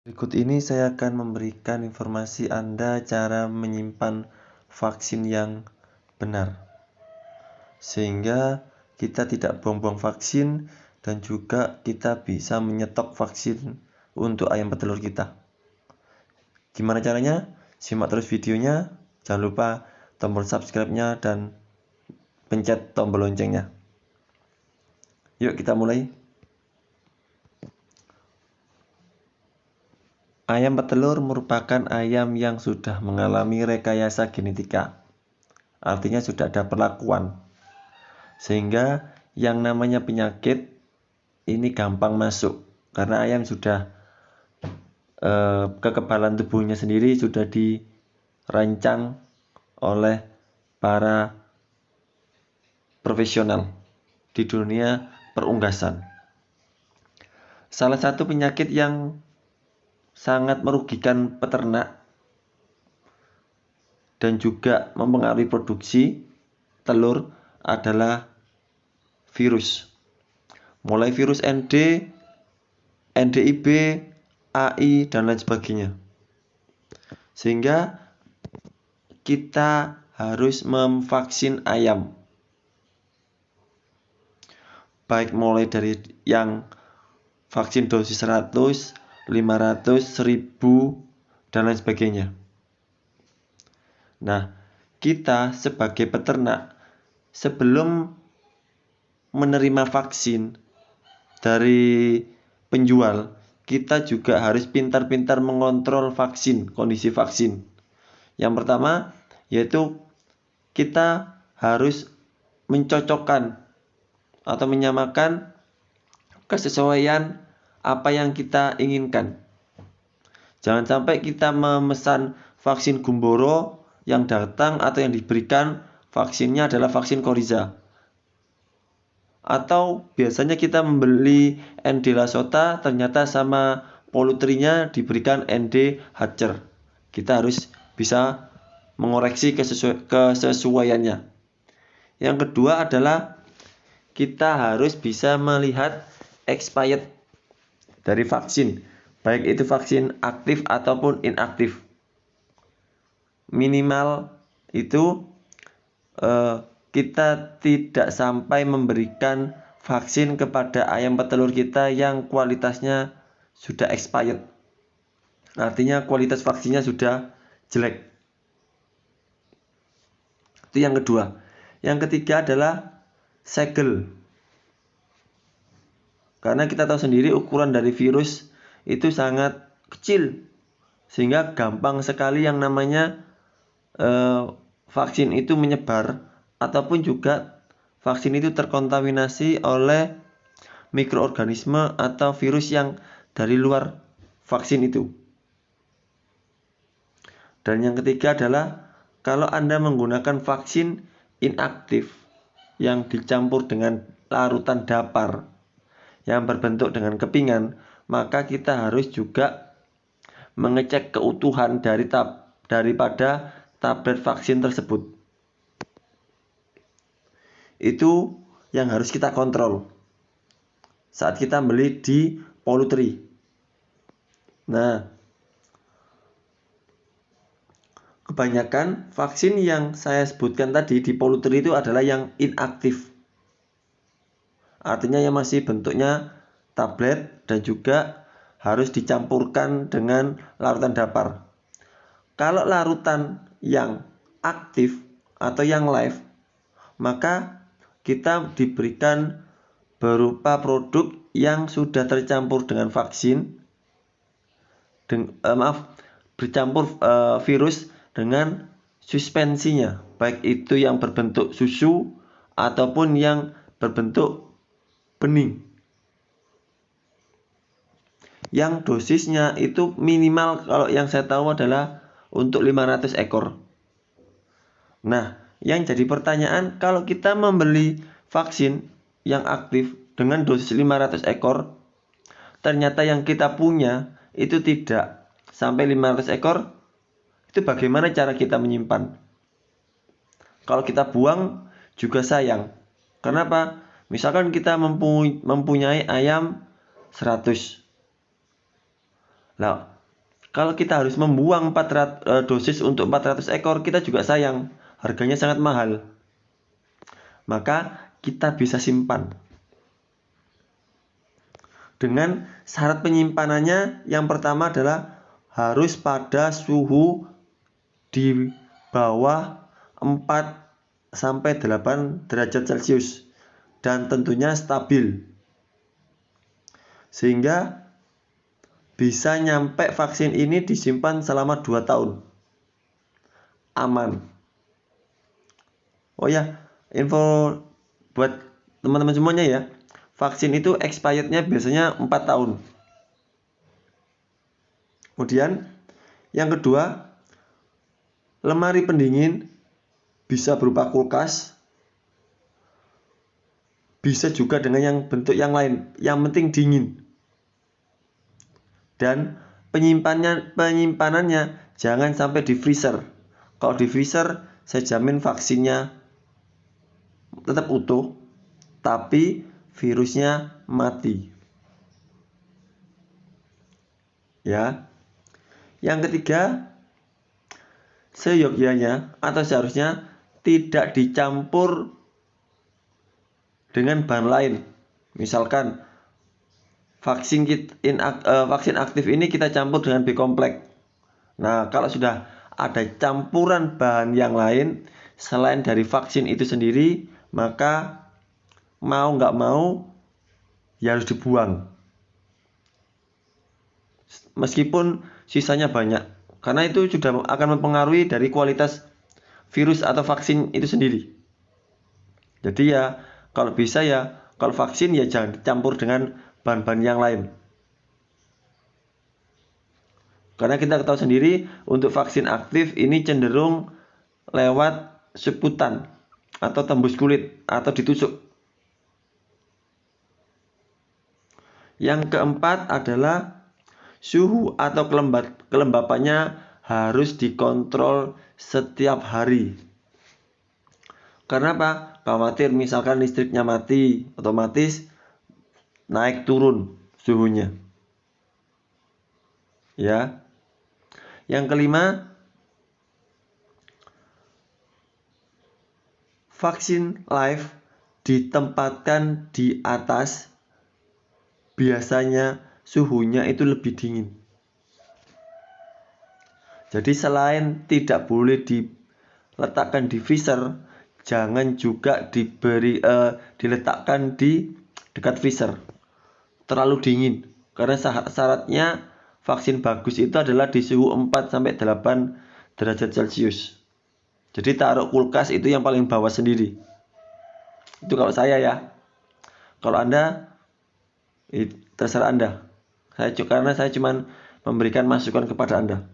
Berikut ini saya akan memberikan informasi Anda cara menyimpan vaksin yang benar, sehingga kita tidak buang-buang vaksin dan juga kita bisa menyetok vaksin untuk ayam petelur kita. Gimana caranya? Simak terus videonya, jangan lupa tombol subscribe-nya dan pencet tombol loncengnya. Yuk kita mulai. Ayam petelur merupakan ayam yang sudah mengalami rekayasa genetika. Artinya sudah ada perlakuan. Sehingga yang namanya penyakit ini gampang masuk. Karena ayam sudah kekebalan tubuhnya sendiri sudah dirancang oleh para profesional di dunia perunggasan. Salah satu penyakit yang sangat merugikan peternak dan juga mempengaruhi produksi telur adalah virus. Mulai virus ND, NDIB, AI, dan lain sebagainya. Sehingga kita harus memvaksin ayam. Baik mulai dari yang vaksin dosis 100, 500, 1000, dan lain sebagainya. Nah, kita sebagai peternak sebelum menerima vaksin dari penjual, kita juga harus pintar-pintar mengontrol vaksin, kondisi vaksin. Yang pertama yaitu kita harus mencocokkan atau menyamakan kesesuaian apa yang kita inginkan. Jangan sampai kita memesan vaksin Gumboro yang datang atau yang diberikan vaksinnya adalah vaksin Coriza. Atau biasanya kita membeli ND Lasota ternyata sama polutrinya diberikan ND Hatcher. Kita harus bisa mengoreksi kesesuaiannya. Yang kedua adalah kita harus bisa melihat expired dari vaksin, baik itu vaksin aktif ataupun inaktif. Minimal itu kita tidak sampai memberikan vaksin kepada ayam petelur kita yang kualitasnya sudah expired. Artinya kualitas vaksinnya sudah jelek. Itu yang kedua. Yang ketiga adalah segel. Karena kita tahu sendiri ukuran dari virus itu sangat kecil, sehingga gampang sekali yang namanya vaksin itu menyebar, ataupun juga vaksin itu terkontaminasi oleh mikroorganisme atau virus yang dari luar vaksin itu. Dan yang ketiga adalah kalau Anda menggunakan vaksin inaktif yang dicampur dengan larutan dapar yang berbentuk dengan kepingan, maka kita harus juga mengecek keutuhan daripada tablet vaksin tersebut. Itu yang harus kita kontrol saat kita beli di poultry. Nah, kebanyakan vaksin yang saya sebutkan tadi di poultry itu adalah yang inaktif. Artinya yang masih bentuknya tablet dan juga harus dicampurkan dengan larutan dapar. Kalau larutan yang aktif atau yang live, maka kita diberikan berupa produk yang sudah tercampur dengan vaksin, bercampur virus dengan suspensinya, baik itu yang berbentuk susu ataupun yang berbentuk bening. Yang dosisnya itu minimal kalau yang saya tahu adalah untuk 500 ekor. Nah, yang jadi pertanyaan, kalau kita membeli vaksin yang aktif dengan dosis 500 ekor, ternyata yang kita punya itu tidak sampai 500 ekor, itu bagaimana cara kita menyimpan? Kalau kita buang juga sayang. Kenapa? Misalkan kita mempunyai ayam 100. Nah, kalau kita harus membuang dosis untuk 400 ekor, kita juga sayang. Harganya sangat mahal. Maka kita bisa simpan. Dengan syarat penyimpanannya, yang pertama adalah harus pada suhu di bawah 4-8 derajat Celcius dan tentunya stabil, sehingga bisa nyampe vaksin ini disimpan selama 2 tahun aman. Oh ya, info buat teman-teman semuanya ya, vaksin itu expirednya biasanya 4 tahun. Kemudian yang kedua, lemari pendingin bisa berupa kulkas, bisa juga dengan yang bentuk yang lain, yang penting dingin. Dan penyimpanannya jangan sampai di freezer. Kalau di freezer, saya jamin vaksinnya tetap utuh, tapi virusnya mati. Ya. Yang ketiga, seyogyanya atau seharusnya tidak dicampur dengan bahan lain. Misalkan vaksin aktif ini kita campur dengan B-kompleks. Nah, kalau sudah ada campuran bahan yang lain selain dari vaksin itu sendiri, maka mau nggak mau ya harus dibuang. Meskipun sisanya banyak, karena itu sudah akan mempengaruhi dari kualitas virus atau vaksin itu sendiri. Jadi ya, kalau bisa ya, kalau vaksin ya jangan dicampur dengan bahan-bahan yang lain. Karena kita tahu sendiri, untuk vaksin aktif ini cenderung lewat seputan atau tembus kulit atau ditusuk. Yang keempat adalah suhu atau kelembapannya harus dikontrol setiap hari. Karena apa? Khawatir misalkan listriknya mati, otomatis naik turun suhunya. Ya. Yang kelima, vaksin live ditempatkan di atas, biasanya suhunya itu lebih dingin. Jadi selain tidak boleh diletakkan di freezer, jangan juga diletakkan di dekat freezer. Terlalu dingin. Karena syaratnya vaksin bagus itu adalah di suhu 4-8 derajat Celcius. Jadi taruh kulkas itu yang paling bawah sendiri. Itu kalau saya ya. Kalau Anda, terserah Anda. Karena saya cuma memberikan masukan kepada Anda.